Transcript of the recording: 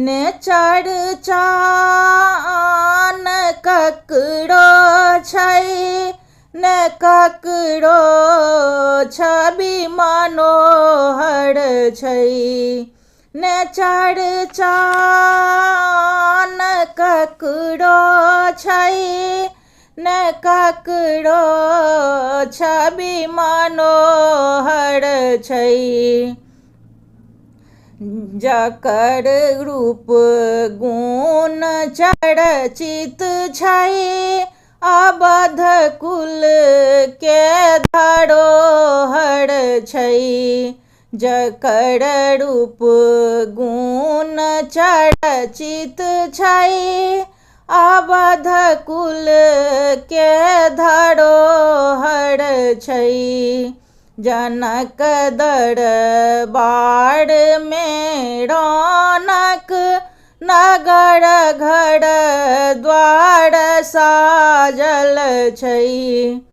ने चर्चान ककरो छै, ने ककरो छवि मनोहर छै। ने चर्चान ककरो छै, ने ककरो छवि मनोहर छै। जकर रूप गुण चर्चित छै, अवध कुल के धरोहर छै। जकर रूप गुण चर्चित छै, अवध कुल के धरोहर छै। जनक दरबार में रौनक, नगर घर द्वार साजल छै।